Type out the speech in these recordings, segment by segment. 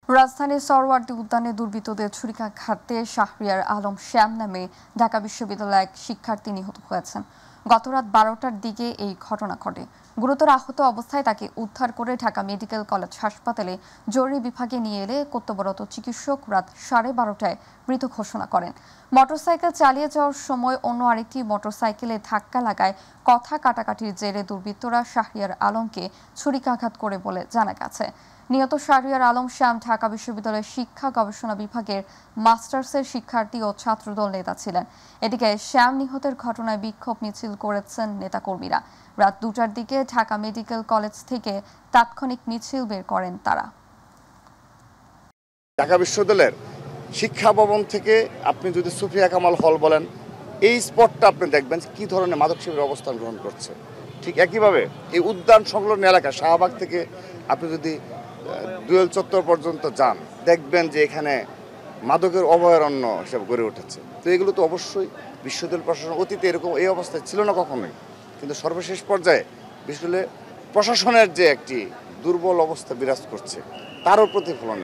রাজধানীর সরওয়ার্দী উদ্যানে দুর্বৃত্তদের ছুরিকাঘাতে শাহরিয়ার আলম শ্যাম নামে ঢাকা বিশ্ববিদ্যালয়ের এক শিক্ষার্থী নিহত হয়েছেন। গতরাত 12টার দিকে এই ঘটনা ঘটে। গুরুতর আহত অবস্থায় তাকে উদ্ধার করে ঢাকা মেডিকেল কলেজ হাসপাতালে জরুরি বিভাগে নিয়ে এলে কর্তব্যরত চিকিৎসক রাত 12:30টায় মৃত ঘোষণা করেন। মোটরসাইকেল চালিয়ে যাওয়ার সময় অন্য আরেকটি মোটরসাইকেলে ধাক্কা লাগায় কথা কাটাকাটির জেরে দুর্বৃত্তরা শাহরিয়ার আলমকে ছুরিকাঘাত করে বলে জানা গেছে। নিহত শাহরিয়ার আলম শ্যাম ঢাকা বিশ্ববিদ্যালয়ের শিক্ষা গবেষণা বিভাগের মাস্টার্সের শিক্ষার্থী ও ছাত্রদল নেতা ছিলেন। এদিকে শ্যাম নিহতের ঘটনায় বিক্ষোভ মিছিল করেছেন নেতাকর্মীরা। রাত 2টার দিকে ঢাকা মেডিকেল কলেজ থেকে তাৎক্ষণিক মিছিল বের করেন তারা। ঢাকা বিশ্ববিদ্যালয়ের শিক্ষা ভবন থেকে আপনি যদি সুফিয়া কামাল হল বলেন, এই স্পটটা আপনি দেখবেন কি ধরনের মাদক শিবিরের অবস্থান গ্রহণ করছে। ঠিক একইভাবে এই উদ্যান সংলগ্ন এলাকা শাহবাগ থেকে আপনি যদি দুয়েল চত্বর পর্যন্ত যান, দেখবেন যে এখানে মাদকের অভয়ারণ্য হিসেবে গড়ে উঠেছে। তো এগুলো তো অবশ্যই বিশ্ববিদ্যালয় প্রশাসন অতীতে এরকম এই অবস্থায় ছিল না কখনোই, কিন্তু সর্বশেষ পর্যায়ে বিশ্ববিদ্যালয় প্রশাসনের যে একটি দুর্বল অবস্থা বিরাজ করছে তারও প্রতিফলন।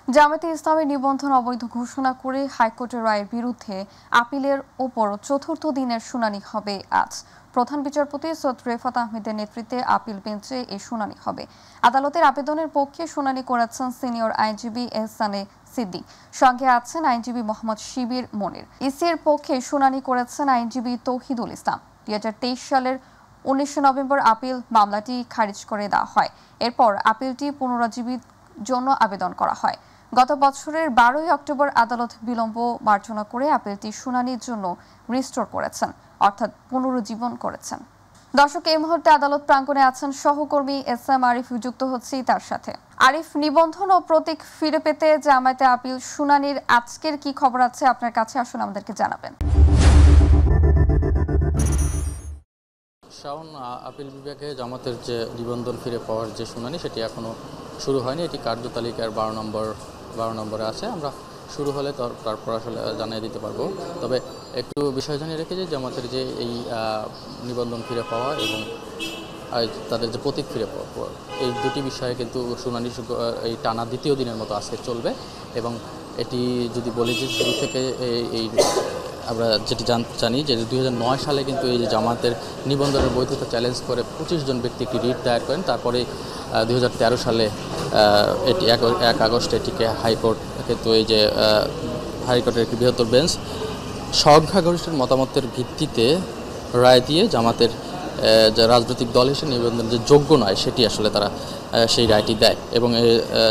জামায়াতে ইসলামের নিবন্ধন অবৈধ ঘোষণা করে হাইকোর্টের রায়ের বিরুদ্ধে আপিলের ওপর চতুর্থ দিনের শুনানি হবে আজ। প্রধান বিচারপতি সৈয়দ রেফাত আহমেদের নেতৃত্বে আপিল বেঞ্চে এই শুনানি হবে। আদালতের আবেদনের পক্ষে শুনানি করেছেন সিনিয়র আইনজীবী এহসানে সিদ্দিক, সঙ্গে আছেন আইনজীবী মোহাম্মদ শিবির মনির। ইসির পক্ষে শুনানি করেছেন আইনজীবী তৌহিদুল ইসলাম। 2023 সালের 19 নভেম্বর আপিল মামলাটি খারিজ করে দেওয়া হয়। এরপর আপিলটি পুনরুজ্জীবিত জন্য আবেদন করা হয়। গত বছরের 12 অক্টোবর আদালত বিলম্ব মার্জনা করে আপিলটি শুনানির জন্য রিস্টোর করেছেন, অর্থাৎ পুনরুজ্জীবন করেছেন। দর্শক, এই মুহূর্তে আদালত প্রাঙ্গণে আছেন সহকর্মী এস.এম. আরিফ, যুক্ত হচ্ছি তার সাথে। আরিফ, নিবন্ধন ও প্রতীক ফিরে পেতে জামায়াতে আপিল শুনানির আজকের কি খবর আছে আপনার কাছে, আসুন আমাদেরকে জানাবেন। শাওন, আপিল বিভাগে জামাতের যে নিবন্ধন ফিরে পাওয়ার যে শুনানি সেটি এখনো শুরু হয়নি। এটি কার্যতালিকার 12 নম্বরে আছে। আমরা শুরু হলে তারপর আসলে জানিয়ে দিতে পারবো। তবে একটু বিষয় জানিয়ে রেখে যে জামাতের যে এই নিবন্ধন ফিরে পাওয়া এবং তাদের যে প্রতীক ফিরে পাওয়া, এই দুটি বিষয়ে কিন্তু শুনানি এই টানা দ্বিতীয় দিনের মতো আজকে চলবে। এবং এটি যদি বলি যে শুরু থেকে এই আমরা যেটি জানি যে 2009 সালে কিন্তু এই জামাতের নিবন্ধনের বৈধতা চ্যালেঞ্জ করে 25 জন ব্যক্তি একটি রিট দায়ের করেন। তারপরে 2013 সালে এটি 1 আগস্ট এটিকে হাইকোর্ট কিন্তু এই যে হাইকোর্টের একটি বৃহত্তর বেঞ্চ সংখ্যাগরিষ্ঠের মতামতের ভিত্তিতে রায় দিয়ে জামাতের যে রাজনৈতিক দল হিসেবে নিবন্ধন যে যোগ্য নয় সেটি আসলে তারা সেই রায়টি দেয় এবং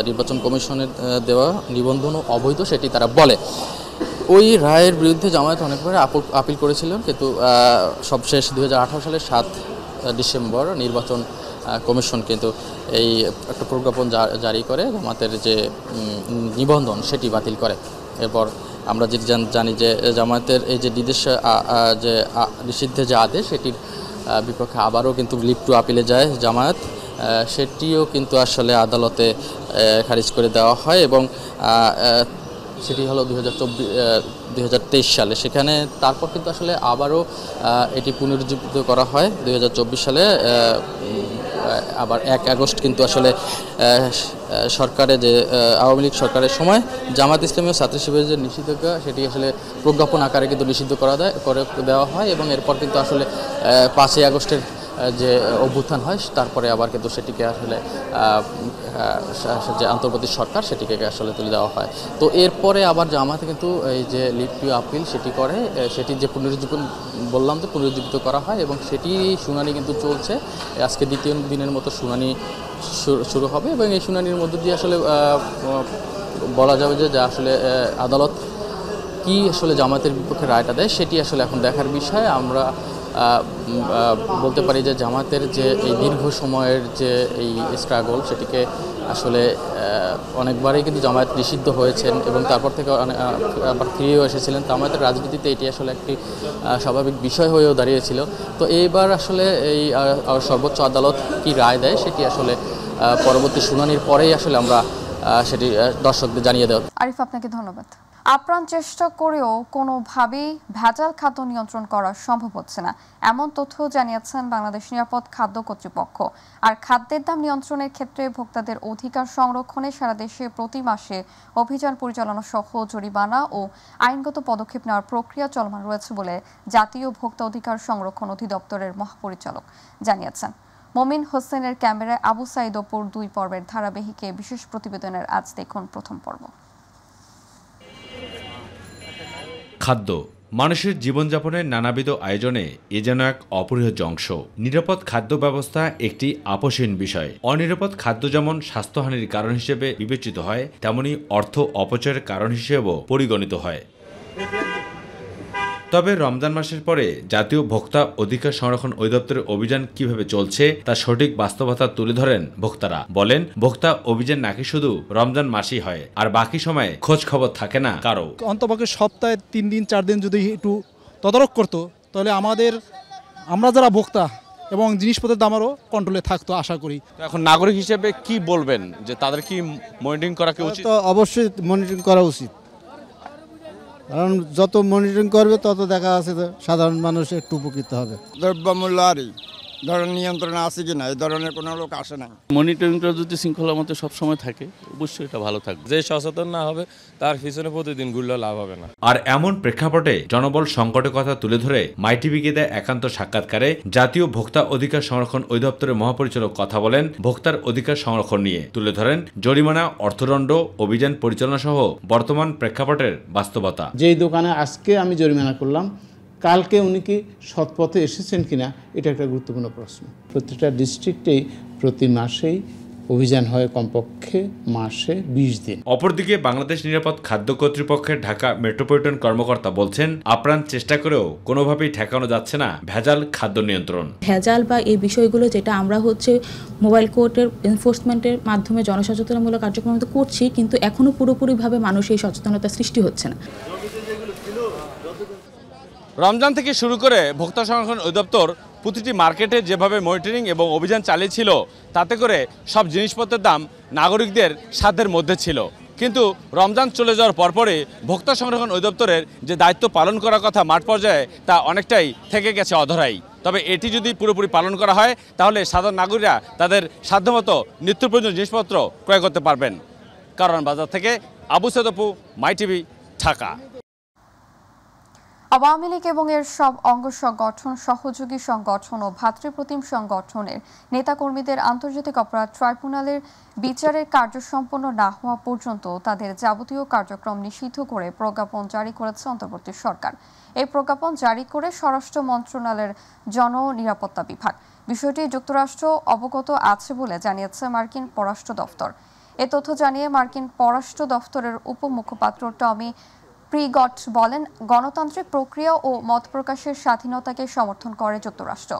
নির্বাচন কমিশনের দেওয়া নিবন্ধনও অবৈধ সেটি তারা বলে। ওই রায়ের বিরুদ্ধে জামায়াত অনেকবার আপিল করেছিলেন, কিন্তু সবশেষ 2018 সালের 7 ডিসেম্বর নির্বাচন কমিশন কিন্তু এই একটা প্রজ্ঞাপন জারি করে জামাতের যে নিবন্ধন সেটি বাতিল করে। এরপর আমরা যেটি জানি যে জামায়াতের এই যে নিষিদ্ধের যে আদেশ সেটির বিপক্ষে আবারও কিন্তু লিভ টু আপিলে যায় জামায়াত। সেটিও কিন্তু আসলে আদালতে খারিজ করে দেওয়া হয় এবং সেটি হলো 2023 সালে। সেখানে তারপর কিন্তু আসলে আবারও এটি পুনরুজ্জীবিত করা হয় 2024 সালে। আবার 1 আগস্ট কিন্তু আসলে সরকারের যে আওয়ামী লীগ সরকারের সময় জামাত ইসলামী ও ছাত্র শিবিরের যে নিষিদ্ধতা সেটি আসলে প্রজ্ঞাপন আকারে কিন্তু নিষিদ্ধ করে দেওয়া হয় এবং এরপর কিন্তু আসলে 5 আগস্টের যে অভ্যুত্থান হয় তারপরে আবার কিন্তু সেটিকে আসলে যে আন্তর্জাতিক সরকার সেটিকে আসলে তুলে দেওয়া হয়। তো এরপরে আবার জামাতে কিন্তু এই যে লিভ টু আপিল সেটি করে, সেটি যে পুনরুজ্জীবিত করা হয় এবং সেটি শুনানি কিন্তু চলছে। আজকে দ্বিতীয় দিনের মতো শুনানি শুরু হবে এবং এই শুনানির মধ্য দিয়ে আসলে বলা যাবে যে আসলে আদালত কি আসলে জামাতের বিপক্ষে রায়টা দেয় সেটি আসলে এখন দেখার বিষয়। আমরা বলতে পারি যে জামাতের যে এই দীর্ঘ সময়ের যে এই স্ট্রাগল সেটিকে আসলে অনেকবারই কিন্তু জামায়াত নিষিদ্ধ হয়েছেন এবং তারপর থেকে আবার ফিরেও এসেছিলেন। জামায়াতের রাজনীতিতে এটি আসলে একটি স্বাভাবিক বিষয় হয়েও দাঁড়িয়েছিল। তো এইবার আসলে এই সর্বোচ্চ আদালত কি রায় দেয় সেটি আসলে পরবর্তী শুনানির পরেই আসলে আমরা সেটি দর্শকদের জানিয়ে দেব। আরিফ, আপনাকে ধন্যবাদ। আপ্রাণ চেষ্টা করেও কোনোভাবেই ভেজাল খাদ্য নিয়ন্ত্রণ করা সম্ভব হচ্ছে না, এমন তথ্য জানিয়েছেন বাংলাদেশ নিরাপদ খাদ্য কর্তৃপক্ষ। আর খাদ্যের দাম নিয়ন্ত্রণের ক্ষেত্রে ভোক্তাদের অধিকার সংরক্ষণে সারা দেশে প্রতি মাসে অভিযান পরিচালনা সহ জরিমানা ও আইনগত পদক্ষেপ নেওয়ার প্রক্রিয়া চলমান রয়েছে বলে জাতীয় ভোক্তা অধিকার সংরক্ষণ অধিদপ্তরের মহাপরিচালক জানিয়েছেন। মমিন হোসেনের ক্যামেরায় আবু সাইদ অপুর ২ পর্বের ধারাবাহিকে বিশেষ প্রতিবেদনের আজ দেখুন প্রথম পর্ব। খাদ্য মানুষের জীবনযাপনের নানাবিধ আয়োজনে এ যেন এক অপরিহার্য অংশ। নিরাপদ খাদ্য ব্যবস্থা একটি আপসহীন বিষয়। অনিরাপদ খাদ্য যেমন স্বাস্থ্যহানির কারণ হিসেবে বিবেচিত হয়, তেমনি অর্থ অপচয়ের কারণ হিসেবেও পরিগণিত হয়। তবে রমজান মাসের পরে জাতীয় ভোক্তা অধিকার সংরক্ষণ অধিদপ্তরের অভিযান কিভাবে চলছে তার সঠিক বাস্তবতা তুলে ধরেন ভোক্তারা। বলেন, ভোক্তা অভিযান নাকি শুধু রমজান মাসেই হয়, আর বাকি সময় খোঁজ খবর থাকে না কারো। অন্তপক্ষে সপ্তাহে 3 দিন 4 দিন যদি একটু তদারক করতো, তাহলে আমরা যারা ভোক্তা এবং জিনিসপত্রের দাম আরও কন্ট্রোলে থাকতো আশা করি। এখন নাগরিক হিসেবে কি বলবেন, যে তাদের কি মনিটরিং করা কি উচিত? তো অবশ্যই মনিটরিং করা উচিত, কারণ যত মনিটরিং করবে তত দেখা আছে সাধারণ মানুষ একটু উপকৃত হবে। দ্রব্যমূল্য আরই ধরনের নিয়ন্ত্রণে আছে কিনা এই ধরনের কোনো লোক আসে না। মনিটরিংটা যদি শৃঙ্খলার মধ্যে সবসময় থাকে, অবশ্যই এটা ভালো থাকবে। যে সচেতন না হবে তার পিছনে প্রতিদিন ঘুরলে লাভ হবে না। আর এমন প্রেক্ষাপটে জনবল সংকটের কথা তুলে ধরে মাইটিভিকে দেয় একান্ত সাক্ষাৎকারে জাতীয় ভোক্তা অধিকার সংরক্ষণ অধিদপ্তরের মহাপরিচালক কথা বলেন ভোক্তার অধিকার সংরক্ষণ নিয়ে। তুলে ধরেন জরিমানা, অর্থদণ্ড, অভিযান পরিচালনা সহ বর্তমান প্রেক্ষাপটের বাস্তবতা। যেই দোকানে আজকে আমি জরিমানা করলাম, কালকে উনি কি সৎপথে এসেছেন কিনা, এটা একটা গুরুত্বপূর্ণ প্রশ্ন। প্রত্যেকটা ডিস্ট্রিক্টেই প্রতি মাসেই অভিযান হয়, কমপক্ষে মাসে 20 দিন। অপরদিকে বাংলাদেশ নিরাপদ খাদ্য কর্তৃপক্ষের ঢাকা মেট্রোপলিটন কর্মকর্তা বলছেন, আপ্রাণ চেষ্টা করেও কোনোভাবেই ঠেকানো যাচ্ছে না ভেজাল খাদ্য নিয়ন্ত্রণ। ভেজাল বা এই বিষয়গুলো যেটা আমরা মোবাইল কোর্টের এনফোর্সমেন্টের মাধ্যমে জনসচেতনমূলক কার্যক্রম করছি, কিন্তু এখনো পুরোপুরিভাবে মানুষ এই সচেতনতা সৃষ্টি হচ্ছে না। রমজান থেকে শুরু করে ভোক্তা সংরক্ষণ অধিদপ্তর প্রতিটি মার্কেটে যেভাবে মনিটরিং এবং অভিযান চালিয়েছিল, তাতে করে সব জিনিসপত্রের দাম নাগরিকদের সাধ্যের মধ্যে ছিল। কিন্তু রমজান চলে যাওয়ার পরপরই ভোক্তা সংরক্ষণ অধিদপ্তরের যে দায়িত্ব পালন করার কথা মাঠ পর্যায়ে, তা অনেকটাই থেকে গেছে অধরাই। তবে এটি যদি পুরোপুরি পালন করা হয়, তাহলে সাধারণ নাগরিকরা তাদের সাধ্যমতো নিত্য প্রয়োজনীয় জিনিসপত্র ক্রয় করতে পারবেন। কারণ বাজার থেকে আবু সাইদ অপু, মাই টিভি, ঢাকা। আওয়ামী লীগ এবং এর সব অঙ্গ সংগঠন, সহযোগী সংগঠন ও ভাতৃপ্রতিম সংগঠনের নেতাকর্মীদের আন্তর্জাতিক অপরাধ ট্রাইব্যুনালের বিচারের কার্য সম্পন্ন না হওয়া পর্যন্ত তাদের যাবতীয় কার্যক্রম নিষিদ্ধ করে প্রজ্ঞাপন জারি করেছে অন্তর্বর্তী সরকার। এই প্রজ্ঞাপন জারি করে স্বরাষ্ট্র মন্ত্রণালয়ের জননিরাপত্তা বিভাগ। বিষয়টি যুক্তরাষ্ট্র অবগত আছে বলে জানিয়েছে মার্কিন পররাষ্ট্র দফতর। এ তথ্য জানিয়ে মার্কিন পররাষ্ট্র দফতরের উপমুখপাত্র টমি প্রিগট বলেন, গণতান্ত্রিক প্রক্রিয়া ও মত প্রকাশের স্বাধীনতাকে সমর্থন করে যুক্তরাষ্ট্র।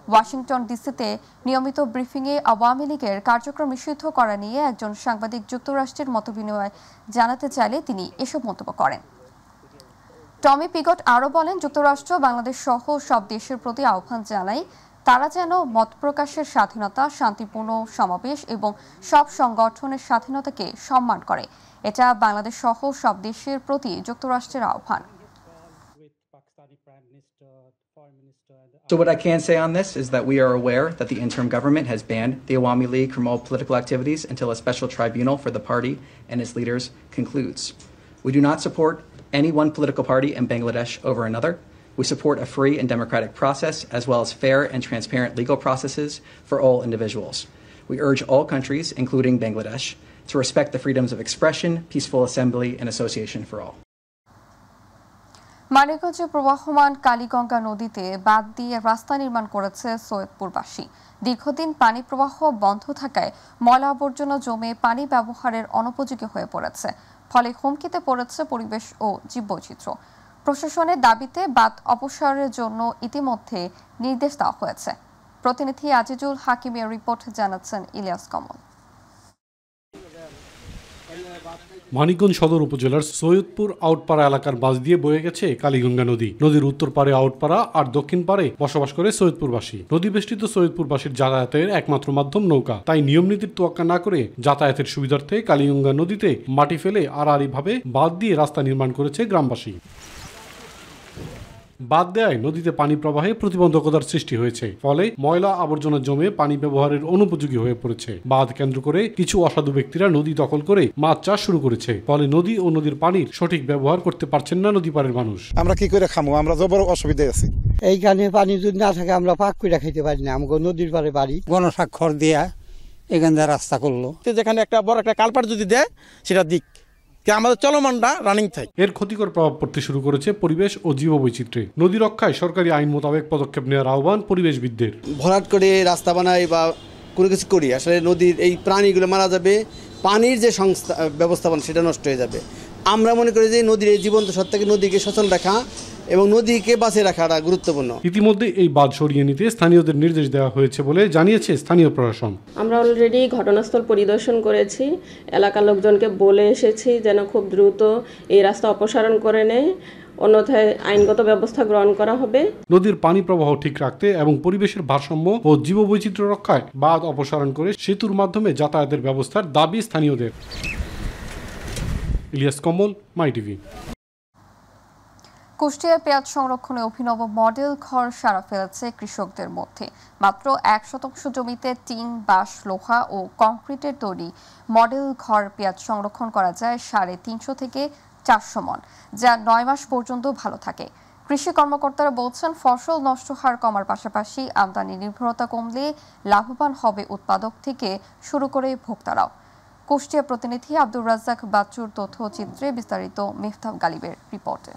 ওয়াশিংটন ডিসিতে নিয়মিত ব্রিফিংয়ে আওয়ামী লীগের কার্যক্রম নিষিদ্ধ করা নিয়ে একজন সাংবাদিক যুক্তরাষ্ট্রের মতবিনিময় জানাতে চাইলে তিনি এসব মন্তব্য করেন। টমি পিগট আরও বলেন, যুক্তরাষ্ট্র বাংলাদেশ সহ সব দেশের প্রতি আহ্বান জানায় তারা যেন মত প্রকাশের স্বাধীনতা, শান্তিপূর্ণ সমাবেশ এবং সব সংগঠনের স্বাধীনতাকে সম্মান করে। এটা বাংলাদেশ সহ সব দেশের প্রতি যুক্তরাষ্ট্রের আহ্বান। So what I can say on this is that we are aware that the interim government has banned the Awami League from all political activities until a special tribunal for the party and its leaders concludes. We do not support any one political party in Bangladesh over another. We support a free and democratic process as well as fair and transparent legal processes for all individuals. We urge all countries, including Bangladesh, to respect the freedoms of expression, peaceful assembly, and association for all. মানিকগঞ্জে প্রবাহমান কালীগঙ্গা নদীতে বাঁধ দিয়ে রাস্তা নির্মাণ করেছে সৈয়দপুরবাসী। দীর্ঘদিন পানি প্রবাহ বন্ধ থাকায় ময়লা আবর্জনা জমে পানি ব্যবহারের অনুপযোগী হয়ে পড়েছে, ফলে হুমকিতে পড়েছে পরিবেশ ও জীববৈচিত্র্য। প্রশাসনের দাবিতে বাঁধ অপসারণের জন্য ইতিমধ্যে নির্দেশ দেওয়া হয়েছে। প্রতিনিধি আজিজুল হাকিমের রিপোর্ট জানাচ্ছেন ইলিয়াস কমল। মানিকগঞ্জ সদর উপজেলার সৈয়দপুর আউটপাড়া এলাকার বাস দিয়ে বয়ে গেছে কালীগঙ্গা নদী। নদীর উত্তর পারে আউটপাড়া আর দক্ষিণ পারে বসবাস করে সৈয়দপুরবাসী। নদী বেষ্টিত সৈয়দপুরবাসীর যাতায়াতের একমাত্র মাধ্যম নৌকা। তাই নিয়ম নীতির তোয়াক্কা না করে যাতায়াতের সুবিধার্থে কালীগঙ্গা নদীতে মাটি ফেলে আড়াআড়িভাবে বাঁধ দিয়ে রাস্তা নির্মাণ করেছে গ্রামবাসী। বাদ দেয় নদীতে পানি প্রবাহে প্রতিবন্ধকতার সৃষ্টি হয়েছে, ফলে ময়লা আবর্জনা জমে পানি ব্যবহারের অনুপযোগী হয়ে পড়েছে। বাঁধ কেন্দ্র করে কিছু অসাধু ব্যক্তিরা নদী দখল করে মাছ চাষ শুরু করেছে, ফলে নদী ও নদীর পানির সঠিক ব্যবহার করতে পারছেন না নদী পাড়ের মানুষ। আমরা কি করে খামো? আমরা জবর অসুবিধায় আছি। এইখানে পানি যদি না থাকে আমরা পাক করে খাইতে পারি না। আমাকে নদীর পাড়ে বাড়ি, গণস্বাক্ষর দিয়া এখান থেকে রাস্তা করলো। যেখানে একটা বড় একটা কালপাড় যদি দেয় সেটা দিক, আমাদের চলমানটা রানিং থাকে। এর ক্ষতিকর প্রভাব পড়তে শুরু করেছে পরিবেশ ও জীববৈচিত্র্যে। নদী রক্ষায় সরকারি আইন মোতাবেক পদক্ষেপ নেওয়ার আহ্বান পরিবেশবিদদের। ভরাট করে রাস্তা বানাই বা কোনো কিছু করি, আসলে নদীর এই প্রাণীগুলো মারা যাবে, পানির যে ব্যবস্থাপনা সেটা নষ্ট হয়ে যাবে। আমরা মনে করি যে নদীর এই জীবন্ত সত্তাকে, নদীকে সচল রাখা এবং নদীকে বাঁচিয়ে রাখাটা গুরুত্বপূর্ণ। ইতিমধ্যে এই বাঁধ সরিয়ে নিতে স্থানীয়দের নির্দেশ দেওয়া হয়েছে বলে জানিয়েছে স্থানীয় প্রশাসন। আমরা অলরেডি ঘটনাস্থল পরিদর্শন করেছি, এলাকার লোকজনকে বলে এসেছি যেন খুব দ্রুত এই রাস্তা অপসারণ করে নেয়, অন্যথায় আইনগত ব্যবস্থা গ্রহণ করা হবে। নদীর পানি প্রবাহ ঠিক রাখতে এবং পরিবেশের ভারসাম্য ও জীববৈচিত্র্য রক্ষায় বাঁধ অপসারণ করে সেতুর মাধ্যমে যাতায়াতের ব্যবস্থার দাবি স্থানীয়দের। ইলিয়াস কমল, মাই টিভি। কুষ্টিয়ায় পেঁয়াজ সংরক্ষণে অভিনব মডেল ঘর সাড়া ফেলেছে কৃষকদের মধ্যে। মাত্র 1% জমিতে টিন, বাঁশ, লোহা ও কংক্রিটের তৈরি মডেল ঘর পেঁয়াজ সংরক্ষণ করা যায় 350 থেকে 400 মণ, যা 9 মাস পর্যন্ত ভালো থাকে। কৃষি কর্মকর্তারা বলছেন, ফসল নষ্ট হার কমার পাশাপাশি আমদানি নির্ভরতা কমলে লাভবান হবে উৎপাদক থেকে শুরু করে ভোক্তারাও। কুষ্টিয়া প্রতিনিধি আব্দুর রাজ্জাক বাচ্চুর তথ্যচিত্রে বিস্তারিত মিফতাহ গালিবের রিপোর্টে।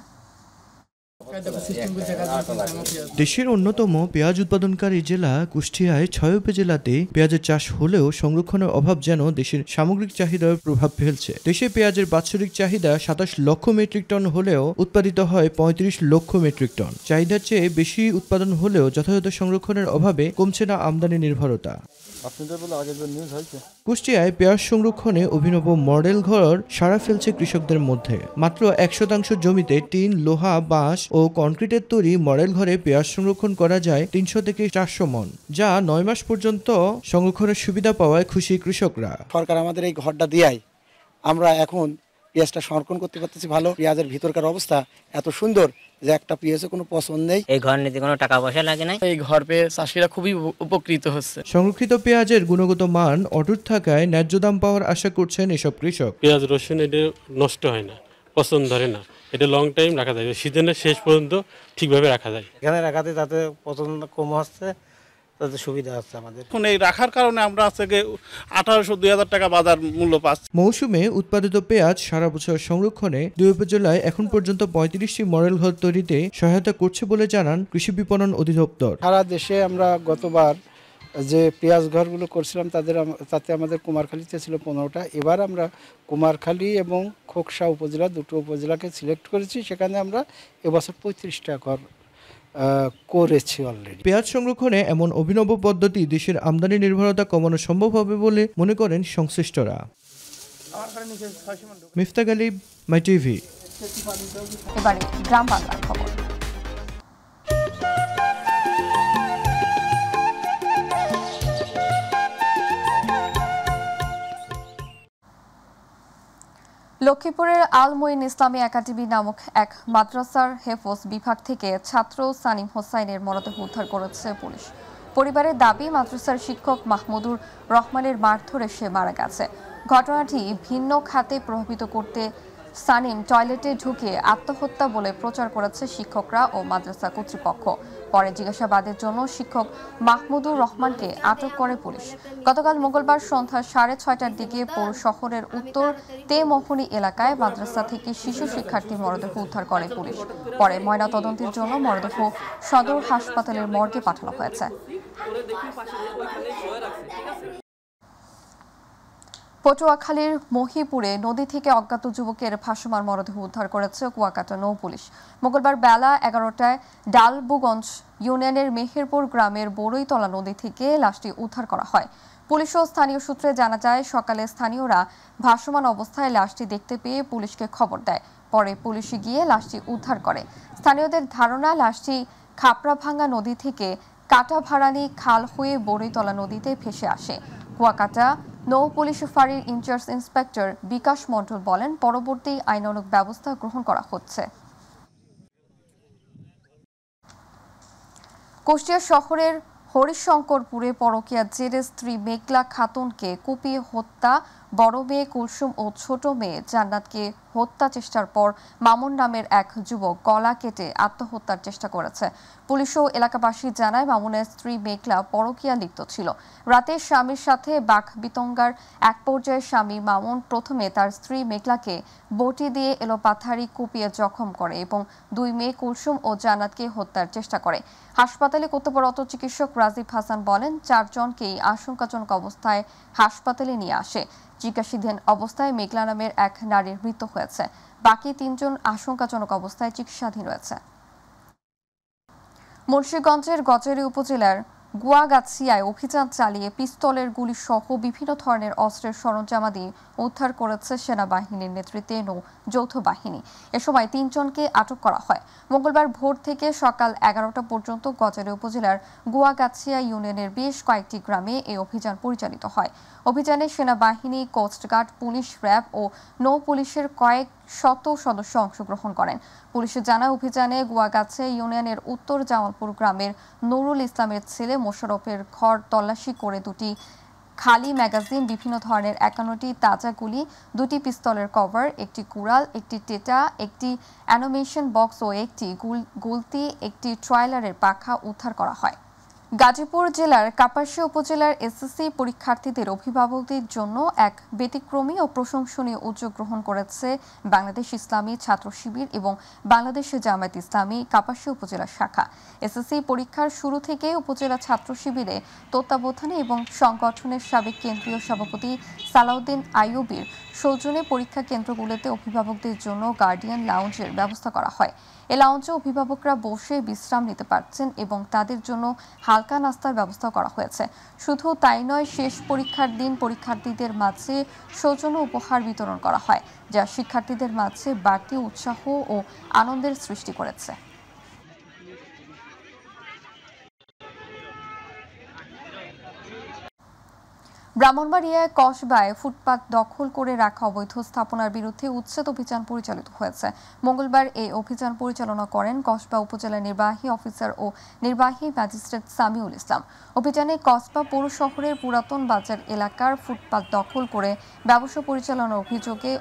দেশের অন্যতম পেঁয়াজ উৎপাদনকারী জেলা কুষ্টিয়ায় 6 উপজেলাতে পেঁয়াজের চাষ হলেও সংরক্ষণের অভাব যেন দেশের সামগ্রিক চাহিদার প্রভাব ফেলছে। দেশে পেঁয়াজের বাৎসরিক চাহিদা 27 লক্ষ মেট্রিক টন হলেও উৎপাদিত হয় 35 লক্ষ মেট্রিক টন। চাহিদার চেয়ে বেশি উৎপাদন হলেও যথাযথ সংরক্ষণের অভাবে কমছে না আমদানি নির্ভরতা। কুষ্টিয়ায় পেঁয়াজ সংরক্ষণে অভিনব মডেল ঘর সাড়া ফেলছে কৃষকদের মধ্যে। মাত্র 1% জমিতে টিন, লোহা, বাঁশ ও কংক্রিটের তৈরি মডেল ঘরে পেঁয়াজ সংরক্ষণ করা যায় 300 থেকে 400 মণ, যা 9 মাস পর্যন্ত সংরক্ষণের সুবিধা পাওয়ায় খুশি কৃষকরা। সরকার আমাদের এই ঘরটা দিয়াই আমরা এখন পেঁয়াজটা সংরক্ষণ করতে পারতেছি ভালো। পেঁয়াজের ভিতরকার অবস্থা এত সুন্দর যে একটা পেঁয়াজে কোনো পছন্দ নেই। এই ঘর নিতে কোনো টাকা পয়সা লাগে না। এই ঘর পেয়ে চাষিরা খুবই উপকৃত হচ্ছে। সংরক্ষিত পেঁয়াজের গুণগত মান অটুট থাকায় ন্যায্য দাম পাওয়ার আশা করছেন এসব কৃষক। পেঁয়াজ রসুন এটা নষ্ট হয় না, পছন্দ ধরে না, এটা লং টাইম রাখা যায়, সিজনের শেষ পর্যন্ত ঠিকভাবে রাখা যায়। এখানে রাখাতে তাতে পছন্দ কম হচ্ছে, তাতে সুবিধা হচ্ছে আমাদের। এখন এই রাখার কারণে আমরা আজকে 1800-2000 টাকা বাজার মূল্য পাচ্ছি। মৌসুমে উৎপাদিত পেঁয়াজ সারা বছর সংরক্ষণে 2 উপজেলায় এখন পর্যন্ত 35টি মডেল ঘর তৈরিতে সহায়তা করছে বলে জানান কৃষি বিপণন অধিদপ্তর। সারা দেশে আমরা গতবার যে পেঁয়াজ ঘরগুলো করছিলাম তাতে আমাদের কুমারখালীতে ছিল 15টা। এবার আমরা কুমারখালী এবং খোকসা উপজেলা, দুটো উপজেলাকে সিলেক্ট করেছি। সেখানে আমরা এবছর 35টা ঘর করেছি অলরেডি। পেঁয়াজ সংরক্ষণে এমন অভিনব পদ্ধতি দেশের আমদানি নির্ভরতা কমানো সম্ভব হবে বলে মনে করেন সংশ্লিষ্টরা। মিফতাহ গালিব, মাই টিভি। এবারে গ্রাম বাংলার খবর। লক্ষ্মীপুরের আল মঈন ইসলামী একাডেমি নামক এক মাদ্রাসার হেফজ বিভাগ থেকে ছাত্র সানিম হোসাইনের মরদেহ উদ্ধার করেছে পুলিশ। পরিবারের দাবি, মাদ্রাসার শিক্ষক মাহমুদুর রহমানের মারধরে সে মারা গেছে। ঘটনাটি ভিন্ন খাতে প্রভাবিত করতে সানিম টয়লেটে ঢুকে আত্মহত্যা বলে প্রচার করেছে শিক্ষকরা ও মাদ্রাসা কর্তৃপক্ষ। পরে জিজ্ঞাসাবাদের জন্য শিক্ষক মাহমুদুর রহমানকে আটক করে পুলিশ। গতকাল মঙ্গলবার সন্ধ্যা 6:30টার দিকে পৌর শহরের উত্তর তেমোহনী এলাকায় মাদ্রাসা থেকে শিশু শিক্ষার্থীর মরদেহ উদ্ধার করে পুলিশ। পরে ময়নাতদন্তের জন্য মরদেহ সদর হাসপাতালের মর্গে পাঠানো হয়েছে। পটুয়াখালীর মহিপুরে নদী থেকে অজ্ঞাত যুবকের ভাসমান মরদেহ উদ্ধার করেছে কুয়াকাটা নৌ পুলিশ। মঙ্গলবার বেলা 11টায় ডালবুগঞ্জ ইউনিয়নের মেহেরপুর গ্রামের বড়ইতলা নদী থেকে লাশটি উদ্ধার করা হয়। পুলিশ ও স্থানীয় সূত্রে জানা যায়, সকালে স্থানীয়রা ভাসমান অবস্থায় লাশটি দেখতে পেয়ে পুলিশকে খবর দেয়। পরে পুলিশ গিয়ে লাশটি উদ্ধার করে। স্থানীয়দের ধারণা, লাশটি খাপড়াভাঙ্গা নদী থেকে কাটাভাড়ানি খাল হয়ে বড়ইতলা নদীতে ভেসে আসে। কুয়াকাটা নৌ পুলিশ ফাঁড়ির ইনচার্জ ইন্সপেক্টর বিকাশ মণ্ডল বলেন, পরবর্তী আইনানুগ ব্যবস্থা গ্রহণ করা হচ্ছে। কুষ্টিয়া শহরের হরিশঙ্করপুরে পরকীয়ার জেরে স্ত্রী মেঘলা খাতুনকে কুপিয়ে হত্যা, বড় মেয়ে কুলসুম ও ছোট মেয়ে জান্নাতকে হত্যা চেষ্টার পর মামুন নামের এক যুবক গলা কেটে আত্মহত্যার চেষ্টা করেছে। পুলিশ ও এলাকাবাসী জানায়, মামুনের স্ত্রী মেঘলা পরকীয়া লিপ্ত ছিল। রাতে স্বামীর সাথে বাক বিতঙ্গার এক পর্যায়ে স্বামী মামুন প্রথমে তার স্ত্রী মেঘলাকে বটি দিয়ে এলোপাথারি কুপিয়ে জখম করে এবং দুই মেয়ে কুলসুম ও জান্নাতকে হত্যার চেষ্টা করে। হাসপাতালে কর্তব্যরত চিকিৎসক রাজীব হাসান বলেন, 4 জনকেই আশঙ্কাজনক অবস্থায় হাসপাতালে নিয়ে আসে। জিজ্ঞাসাধীন অবস্থায় মেঘলা নামের এক নারীর মৃত্যু হয়েছে। বাকি 3 জন আশঙ্কাজনক অবস্থায় চিকিৎসাধীন রয়েছে। মুন্সিগঞ্জের গজারি উপজেলার গুয়াগাছিয়ায় অভিযান চালিয়ে পিস্তলের গুলি সহ বিভিন্ন ধরনের অস্ত্রের সরঞ্জামাদি উদ্ধার করেছে সেনাবাহিনীর নেতৃত্বে যৌথ বাহিনী। এ সময় 3 জনকে আটক করা হয়। মঙ্গলবার ভোর থেকে সকাল 11টা পর্যন্ত গজারি উপজেলার গুয়াগাছিয়া ইউনিয়নের বেশ কয়েকটি গ্রামে এই অভিযান পরিচালিত হয়। অভিযানে সেনাবাহিনী, কোস্টগার্ড, পুলিশ, র্যাব ও নৌ পুলিশের কয়েক শত সদস্য অংশগ্রহণ করেন। পুলিশ জানায়, অভিযানে গুয়াগাছিয়া ইউনিয়নের উত্তর জামালপুর গ্রামের নুরুল ইসলামের ছেলে মোশাররফের ঘর তল্লাশি করে 2টি খালি ম্যাগাজিন, বিভিন্ন ধরনের 51টি তাজা গুলি, 2টি পিস্তলের কভার, একটি কুড়াল, একটি টেটা, একটি অ্যানিমেশন বক্স ও একটি গুলতি, একটি ট্রয়লারের পাখা উদ্ধার করা হয়। গাজীপুর জেলার কাপাসিয়া উপজেলার এসএসসি পরীক্ষার্থীদের অভিভাবকদের জন্য এক ব্যতিক্রমী ও প্রশংসনীয় উদ্যোগ গ্রহণ করেছে বাংলাদেশ ইসলামী ছাত্র শিবির এবং বাংলাদেশ জামায়াত ইসলামী কাপাসিয়া উপজেলা শাখা। এসএসসি পরীক্ষার শুরু থেকে উপজেলা ছাত্র শিবিরে তত্ত্বাবধানে এবং সংগঠনের সাবেক কেন্দ্রীয় সভাপতি সালাউদ্দিন আইয়ুবীর সৌজন্যে পরীক্ষা কেন্দ্রগুলোতে অভিভাবকদের জন্য গার্ডিয়ান লাউঞ্জের ব্যবস্থা করা হয়। এ লাউঞ্জে অভিভাবকরা বসে বিশ্রাম নিতে পারছেন এবং তাদের জন্য হালকা নাস্তার ব্যবস্থা করা হয়েছে। শুধু তাই নয়, শেষ পরীক্ষার দিন পরীক্ষার্থীদের মাঝে সৌজন্য উপহার বিতরণ করা হয়, যা শিক্ষার্থীদের মাঝে বাড়তি উৎসাহ ও আনন্দের সৃষ্টি করেছে। ব্রাহ্মণবাড়িয়ায় কসবায় ফুটপাত দখল করে রাখা অবৈধ স্থাপনার বিরুদ্ধে উচ্ছেদ অভিযান পরিচালিত হয়েছে। মঙ্গলবার এই অভিযান পরিচালনা করেন কসবা উপজেলা নির্বাহী অফিসার ও নির্বাহী ম্যাজিস্ট্রেট সামিউল ইসলাম। অভিযানে কসবা পৌর শহরের পুরাতন বাজার এলাকার ফুটপাত দখল করে ব্যবসা পরিচালনার অভিযোগে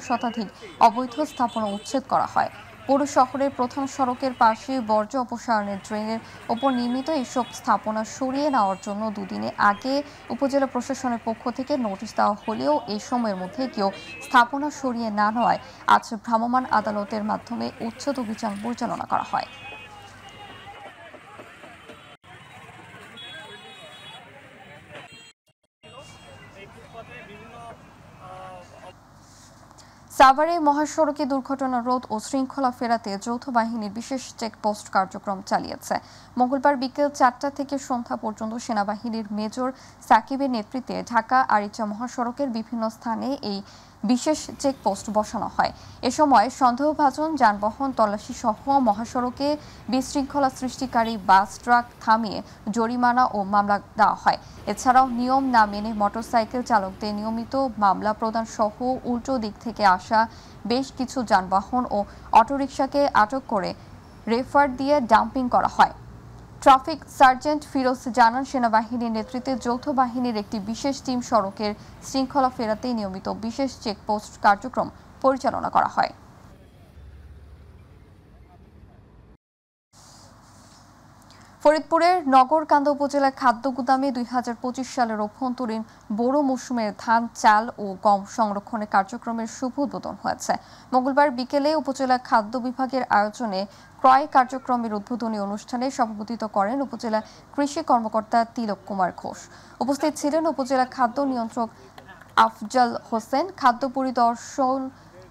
শতাধিক অবৈধ স্থাপনা উচ্ছেদ করা হয়। পৌর শহরের প্রধান সড়কের পাশে বর্জ্য অপসারণের ড্রেনের ওপর নির্মিত এসব স্থাপনা সরিয়ে নেওয়ার জন্য 2 দিন আগে উপজেলা প্রশাসনের পক্ষ থেকে নোটিশ দেওয়া হলেও এই সময়ের মধ্যে কেউ স্থাপনা সরিয়ে না নেওয়ায় আজ ভ্রাম্যমাণ আদালতের মাধ্যমে উচ্ছেদ অভিযান পরিচালনা করা হয়। সাভারে মহাসড়কে দুর্ঘটনা রোধ ও শৃঙ্খলা ফেরাতে যৌথ বাহিনীর বিশেষ চেকপোস্ট কার্যক্রম চালিয়েছে। মঙ্গলবার বিকেল 4টা থেকে সন্ধ্যা পর্যন্ত সেনাবাহিনীর মেজর সাকিবের নেতৃত্বে ঢাকা আরিচা মহাসড়কের বিভিন্ন স্থানে এই বিশেষ চেকপোস্ট বসানো হয়। এ সময় সন্দেহভাজন যানবাহন তল্লাশি সহ মহাসড়কে বিশৃঙ্খলা সৃষ্টিকারী বাস, ট্রাক থামিয়ে জরিমানা ও মামলা দেওয়া হয়। এছাড়াও নিয়ম না মেনে মোটরসাইকেল চালকদের নিয়মিত মামলা প্রদান সহ উল্টো দিক থেকে আসা বেশ কিছু যানবাহন ও অটোরিকশাকে আটক করে রেফার দিয়ে ডাম্পিং করা হয়। ট্রাফিক সার্জেন্ট ফিরোজ জানান, সেনাবাহিনীর নেতৃত্বে যৌথ বাহিনীর একটি বিশেষ টিম সড়কের শৃঙ্খলা ফেরাতে নিয়মিত বিশেষ চেকপোস্ট কার্যক্রম পরিচালনা করা হয়। ফরিদপুরের নগরকান্দা উপজেলা খাদ্য গুদামে 2025 সালের অভ্যন্তরীণ বোরো মৌসুমের ধান, চাল ও গম সংরক্ষণের কার্যক্রমের শুভ উদ্বোধন হয়েছে। মঙ্গলবার বিকেলে উপজেলা খাদ্য বিভাগের আয়োজনে ক্রয় কার্যক্রমের উদ্বোধনী অনুষ্ঠানে সভাপতিত্ব করেন উপজেলা কৃষি কর্মকর্তা তিলক কুমার ঘোষ। উপস্থিত ছিলেন উপজেলা খাদ্য নিয়ন্ত্রক আফজাল হোসেন, খাদ্য পরিদর্শন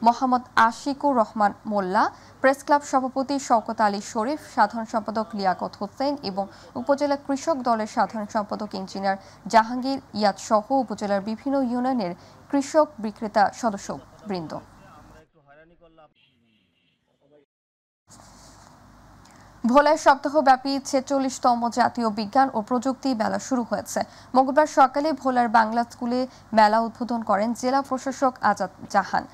মোহাম্মদ আশিকুর রহমান মোল্লা, প্রেস ক্লাব সভাপতি শওকত আলী শরীফ, সাধারণ সম্পাদক লিয়াকত হোসেন এবং উপজেলা কৃষক দলের সাধারণ সম্পাদক ইঞ্জিনিয়ার জাহাঙ্গীর ইয়াদ সহ উপজেলার বিভিন্ন ইউনিয়নের কৃষক বিক্রেতা সদস্যবৃন্দ। ভোলায় সপ্তাহব্যাপী ৪৬তম জাতীয় বিজ্ঞান ও প্রযুক্তি মেলা শুরু হয়েছে। মঙ্গলবার সকালে ভোলার বাংলা স্কুলে মেলা উদ্বোধন করেন জেলা প্রশাসক আজাদ জাহান।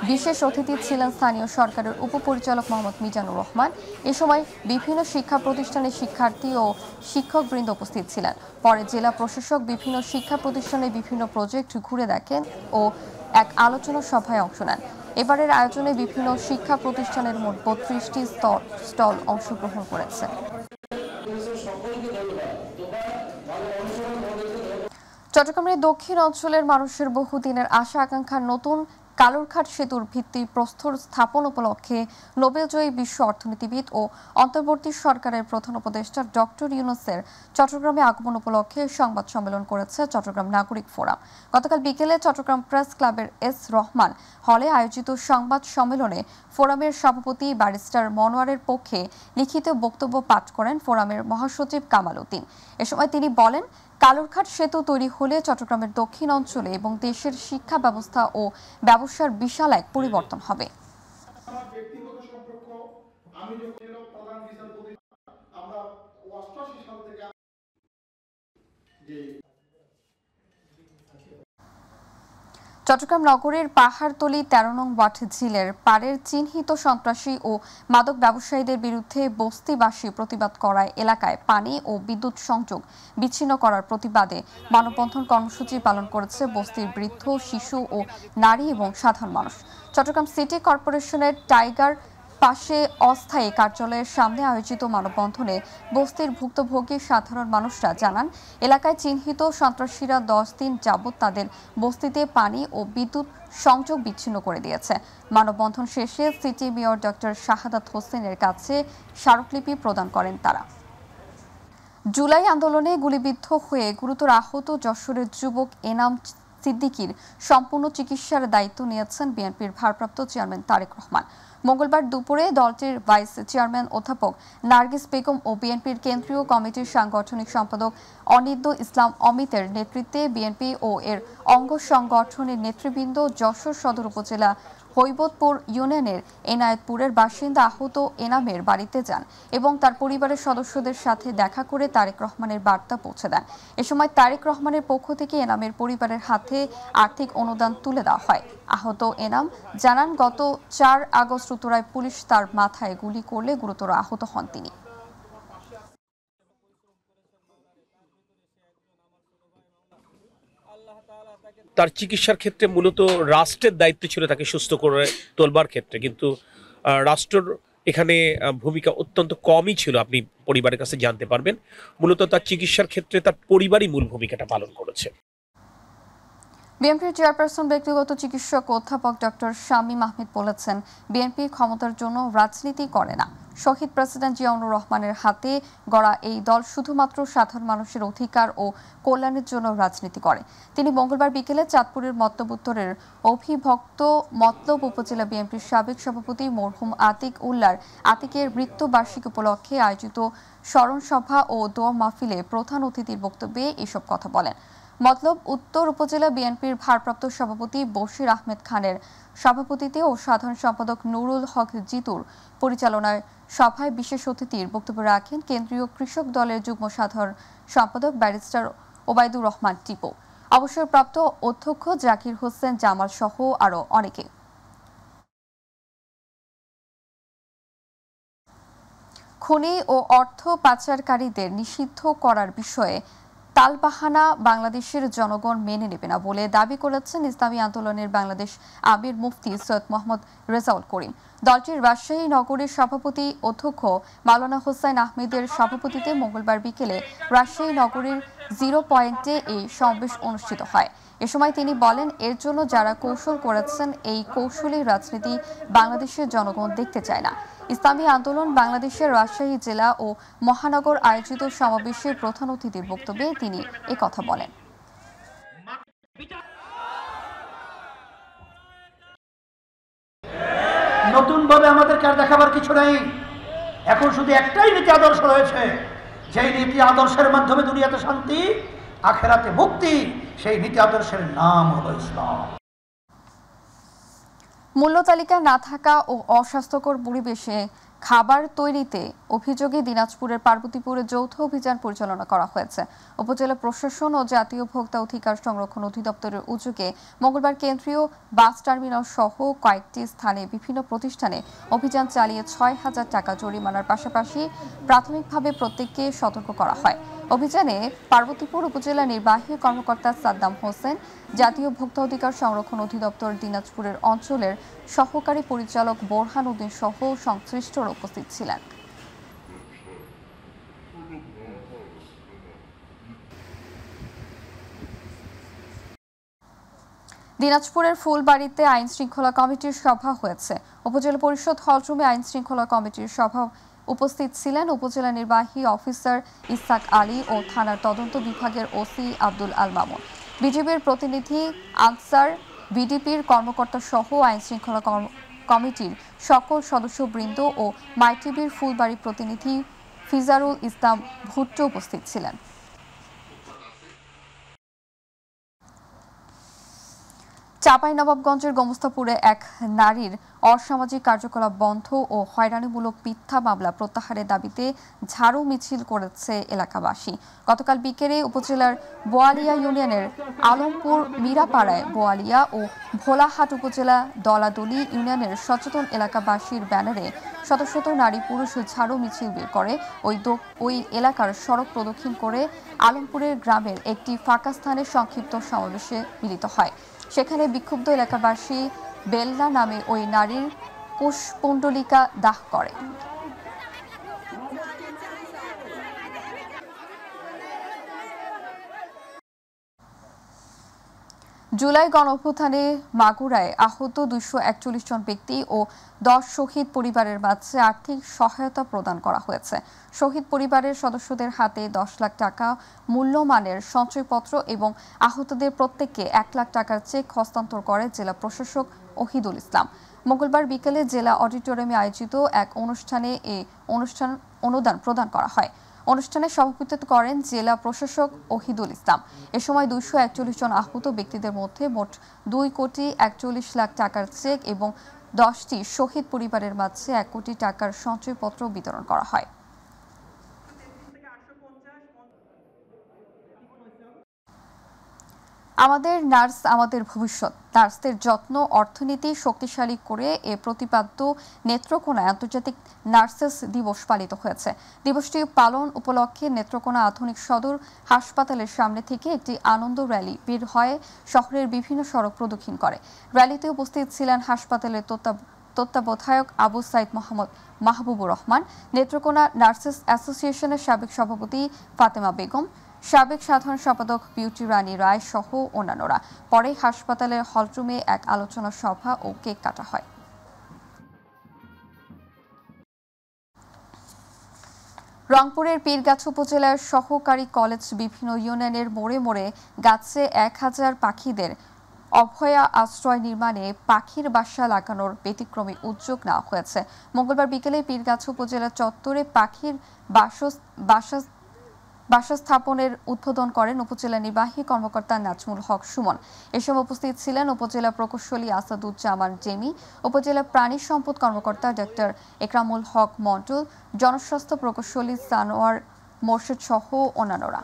বিশেষ অতিথি ছিলেন স্থানীয় সরকারের উপপরিচালক মোহাম্মদ মিজানুর রহমান। এ সময় বিভিন্ন শিক্ষা প্রতিষ্ঠানের শিক্ষার্থী ও শিক্ষকবৃন্দ উপস্থিত ছিলেন। পরে জেলা প্রশাসক বিভিন্ন শিক্ষা প্রতিষ্ঠানের বিভিন্ন প্রজেক্ট ঘুরে দেখেন ও এক আলোচনা সভায় অংশ নেন। এবারের আয়োজনে বিভিন্ন শিক্ষা প্রতিষ্ঠানের মোট ৩২টি স্টল অংশগ্রহণ করেছে। চট্টগ্রামের দক্ষিণ অঞ্চলের মানুষের বহুদিনের আশা আকাঙ্ক্ষার নতুন কালুরঘাট সেতুর ভিত্তিপ্রস্তর স্থাপন উপলক্ষে নোবেলজয়ী বিশ্ব অর্থনীতিবিদ ও অন্তর্বর্তী সরকারের প্রধান উপদেষ্টা ডক্টর ইউনূসের চট্টগ্রামে আগমন উপলক্ষে সংবাদ সম্মেলন করেছে চট্টগ্রাম নাগরিক ফোরাম। গতকাল বিকেলে চট্টগ্রাম প্রেস ক্লাবের এস রহমান হলে আয়োজিত সংবাদ সম্মেলনে ফোরামের সভাপতি ব্যারিস্টার মনোয়ারের পক্ষে লিখিত বক্তব্য পাঠ করেন ফোরামের মহাসচিব কামাল উদ্দিন। এ সময় তিনি বলেন, কালুরঘাট সেতু তৈরি হলে চট্টগ্রামের দক্ষিণ অঞ্চলে এবং দেশের শিক্ষা ব্যবস্থা ও ব্যবসার বিশাল এক পরিবর্তন হবে। চট্টগ্রাম নগরের পাহাড়তলী ১৩ নং ওয়ার্ড ঝিলের পাড়ের চিহ্নিত সন্ত্রাসী ও মাদক ব্যবসায়ীদের বিরুদ্ধে বস্তিবাসী প্রতিবাদ করায় এলাকায় পানি ও বিদ্যুৎ সংযোগ বিচ্ছিন্ন করার প্রতিবাদে মানববন্ধন কর্মসূচি পালন করেছে বস্তির বৃদ্ধ, শিশু ও নারী এবং সাধারণ মানুষ। চট্টগ্রাম সিটি কর্পোরেশনের টাইগার পাশে অস্থায়ী কার্যালয়ের সামনে আয়োজিত মানববন্ধনে বস্তির ভুক্তভোগী সাধারণ মানুষরা জানান, এলাকায় চিহ্নিত সন্ত্রাসীরা ১০ দিন যাবৎ তাদের বস্তিতে পানি ও বিদ্যুৎ সংযোগ বিচ্ছিন্ন করে দিয়েছে। মানববন্ধন শেষে সিটি মেয়র ডক্টর শাহাদাত হোসেনের কাছে স্মারকলিপি প্রদান করেন তারা। জুলাই আন্দোলনে গুলিবিদ্ধ হয়ে গুরুতর আহত যশোরের যুবক এনাম সিদ্দিকীর সম্পূর্ণ চিকিৎসার দায়িত্ব নিয়েছেন বিএনপির ভারপ্রাপ্ত চেয়ারম্যান তারেক রহমান। মঙ্গলবার দুপুরে দলটির ভাইস চেয়ারম্যান অধ্যাপক নার্গিস বেগম ও বিএনপির কেন্দ্রীয় কমিটির সাংগঠনিক সম্পাদক অনিদ্য ইসলাম অমিতের নেতৃত্বে বিএনপি ও এর অঙ্গ সংগঠনের নেতৃবৃন্দ যশোর সদর উপজেলা হৈবতপুর ইউনিয়নের এনায়েতপুরের বাসিন্দা আহত এনামের বাড়িতে যান এবং তার পরিবারের সদস্যদের সাথে দেখা করে তারেক রহমানের বার্তা পৌঁছে দেন। এ সময় তারেক রহমানের পক্ষ থেকে এনামের পরিবারের হাতে আর্থিক অনুদান তুলে দেওয়া হয়। আহত এনাম জানান, গত ৪ আগস্ট উত্তরায় পুলিশ তার মাথায় গুলি করলে গুরুতর আহত হন তিনি। তার চিকিৎসার ক্ষেত্রে মূলত রাষ্ট্রের দায়িত্ব ছিল তাকে সুস্থ করে তোলবার ক্ষেত্রে, কিন্তু রাষ্ট্রের এখানে ভূমিকা অত্যন্ত কমই ছিল। আপনি পরিবারের কাছে জানতে পারবেন, মূলত তার চিকিৎসার ক্ষেত্রে তার পরিবারই মূল ভূমিকাটা পালন করেছে। বিএনপির চেয়ারপারসন ব্যক্তিগত চিকিৎসক অধ্যাপক ডক্টর শামীম আহমেদ বলেছেন, বিএনপি ক্ষমতার জন্য রাজনীতি করে না। শহীদ প্রেসিডেন্ট জিয়াউর রহমানের হাতে গড়া এই দল শুধুমাত্র সাধারণ মানুষের অধিকার ও কল্যাণের জন্য রাজনীতি করে। তিনি মঙ্গলবার বিকেলে চাঁদপুরের মতলব উত্তরের অভিভক্ত মতলব উপজেলা বিএনপির সাবেক সভাপতি মরহুম আতিক উল্লাহর আতিকের মৃত্যুবার্ষিকী উপলক্ষে আয়োজিত স্মরণ সভা ও দোয়া মাহফিলে প্রধান অতিথির বক্তব্যে এসব কথা বলেন। মতলব উত্তর উপজেলা বিএনপির ভারপ্রাপ্ত সভাপতি বশির আহমেদ খানের সভাপতিত্বে ও সাধারণ সম্পাদক নুরুল হক জিতুর পরিচালনায় সভায় বিশেষ অতিথির বক্তব্য রাখেন কেন্দ্রীয় কৃষক দলের যুগ্ম সাধারণ সম্পাদক ব্যারিস্টার ওবায়দুর রহমান টিপু, অবসরপ্রাপ্ত অধ্যক্ষ জাকির হোসেন জামাল সহ আরও অনেকে। খনি ও অর্থ পাচারকারীদের নিষিদ্ধ করার বিষয়ে তালবাহানা বাংলাদেশের জনগণ মেনে নেবে না বলে দাবি করেছেন ইসলামী আন্দোলনের বাংলাদেশ আমির মুফতি সৈয়দ মোহাম্মদ রেজাউল করিম। দলটির রাজশাহী নগরের সভাপতি অধ্যক্ষ মাওলানা হোসেন আহমেদের সভাপতিত্বে মঙ্গলবার বিকেলে রাজশাহী নগরীর 0 পয়েন্টে এই সমাবেশ অনুষ্ঠিত হয়। এ সময় তিনি বলেন, এর জন্য যারা কৌশল করেছেন এই কৌশলী রাজনীতি বাংলাদেশের জনগণ দেখতে চায় না। ইসলামী আন্দোলন বাংলাদেশের রাজশাহী জেলা ও মহানগর আয়োজিত সমাবেশে প্রধান অতিথির বক্তব্যে তিনি একথা বলেন। নতুনভাবে আমাদেরকে আর দেখাবার কিছু নেই। এখন শুধু একটাই নীতি আদর্শ রয়েছে, যেই নীতি আদর্শের মাধ্যমে দুনিয়াতে শান্তি, আখেরাতে মুক্তি, সেই নীতি আদর্শের নাম হলো ইসলাম। মূল্য তালিকা না থাকা ও অস্বাস্থ্যকর পরিবেশে খাবার তৈরিতে অভিযোগে দিনাজপুরের পার্বতীপুরে যৌথ অভিযান পরিচালনা করা হয়েছে। উপজেলা প্রশাসন ও জাতীয় ভোক্তা অধিকার সংরক্ষণ অধিদপ্তরের উদ্যোগে মঙ্গলবার কেন্দ্রীয় বাস টার্মিনাল সহ কয়েকটি স্থানে বিভিন্ন প্রতিষ্ঠানে অভিযান চালিয়ে ৬,০০০ টাকা জরিমানার পাশাপাশি প্রাথমিকভাবে প্রত্যেককে সতর্ক করা হয়। অভিযানে পার্বতীপুর উপজেলা নির্বাহী কর্মকর্তা সাদ্দাম হোসেন, জাতীয় ভোক্তা অধিকার সংরক্ষণ অধিদপ্তর দিনাজপুরের অঞ্চলের সহকারী পরিচালক বোরহান উদ্দিন সহ সংশ্লিষ্টরা উপস্থিত ছিলেন। দিনাজপুরের ফুলবাড়িতে আইন শৃঙ্খলা কমিটির সভা হয়েছে। উপজেলা পরিষদ হলরুমে আইন শৃঙ্খলা কমিটির সভা উপস্থিত ছিলেন উপজেলা নির্বাহী অফিসার ইসাক আলী ও থানার তদন্ত বিভাগের ওসি আব্দুল আল মামুন, বিজিবির প্রতিনিধি আনসার, বিডিপির কর্মকর্তা সহ আইন শৃঙ্খলা কমিটির সকল সদস্যবৃন্দ ও মাইটিভির ফুলবাড়ি প্রতিনিধি ফিজারুল ইসলাম ভুট্টো উপস্থিত ছিলেন। চাঁপাইনবাবগঞ্জের গোমস্তাপুরে এক নারীর অসামাজিক কার্যকলাপ বন্ধ ও হয়রানিমূলক মিথ্যা মামলা প্রত্যাহারের দাবিতে ঝাড়ু মিছিল করেছে এলাকাবাসী। গতকাল বিকেলে উপজেলার বোয়ালিয়া ইউনিয়নের আলমপুর মিরাপাড়ায় বোয়ালিয়া ও ভোলাহাট উপজেলা দলাদলি ইউনিয়নের সচেতন এলাকাবাসীর ব্যানারে শত শত নারী পুরুষ ঝাড়ু মিছিল বের করে ওই এলাকার সড়ক প্রদক্ষিণ করে আলমপুরের গ্রামের একটি ফাঁকা স্থানে সংক্ষিপ্ত সমাবেশে মিলিত হয়। সেখানে বিক্ষুব্ধ এলাকাবাসী বেল্লা নামে ওই নারীর পুষ্পণ্ডলিকা দাহ করে। জুলাই গণঅভ্যুত্থানে মাগুরায় আহত 241 জন ব্যক্তি ও 10 শহীদ পরিবারের মাঝে আর্থিক সহায়তা প্রদান করা হয়েছে। শহীদ পরিবারের সদস্যদের হাতে 10 লাখ টাকা মূল্যমানের সঞ্চয়পত্র এবং আহতদের প্রত্যেককে 1 লাখ টাকার চেক হস্তান্তর করে জেলা প্রশাসক ওহিদুল ইসলাম। মঙ্গলবার বিকেলে জেলা অডিটোরিয়ামে আয়োজিত এক অনুষ্ঠানে এই অনুদান প্রদান করা হয়। অনুষ্ঠানে সভাপতিত্ব করেন জেলা প্রশাসক ওহিদুল ইসলাম। এ সময় 241 জন আহত ব্যক্তিদের মধ্যে মোট 2,41 লাখ টাকার চেক এবং 10টি শহীদ পরিবারের মাঝে 1 কোটি টাকার সঞ্চয়পত্র বিতরণ করা হয়। আমাদের নার্স আমাদের ভবিষ্যৎ, নার্সদের যত্ন অর্থনীতি শক্তিশালী করে এ প্রতিপাদ্য নেত্রকোনায় আন্তর্জাতিক নার্সেস দিবস পালিত হয়েছে। দিবসটি পালন উপলক্ষে নেত্রকোনা আধুনিক সদর হাসপাতালের সামনে থেকে একটি আনন্দ র্যালি বের হয়ে শহরের বিভিন্ন সড়ক প্রদক্ষিণ করে। র্যালিতে উপস্থিত ছিলেন হাসপাতালের তত্ত্বাবধায়ক আবু সাইদ মোহাম্মদ মাহবুবুর রহমান, নেত্রকোনা নার্সেস অ্যাসোসিয়েশনের সাবেক সভাপতি ফাতেমা বেগম, সাবেক সাধারণ সম্পাদক বিউটি রানী রায় সহ অন্যান্যরা। পরে হাসপাতালের হলরুমে এক আলোচনা সভা ও কেক কাটা হয়। রংপুরের পীরগাছা উপজেলার সহকারী কলেজ বিভিন্ন ইউনিয়নের মোড়ে মোড়ে গাছে 1000 পাখিদের অভয়া আশ্রয় নির্মাণে পাখির বাসা লাগানোর ব্যতিক্রমী উদ্যোগ নেওয়া হয়েছে। মঙ্গলবার বিকেলে পীরগাছা উপজেলা চত্বরে পাখির বাসা স্থাপনের উদ্বোধন করেন উপজেলা নির্বাহী কর্মকর্তা নাজমুল হক সুমন। এ সময় উপস্থিত ছিলেন উপজেলা প্রকৌশলী আসাদুজ্জামান জেমি, উপজেলা প্রাণী সম্পদ কর্মকর্তা ডক্টর একরামুল হক মন্ডল, জনস্বাস্থ্য প্রকৌশলী সানোয়ার মোর্শেদ সহ অন্যান্যরা।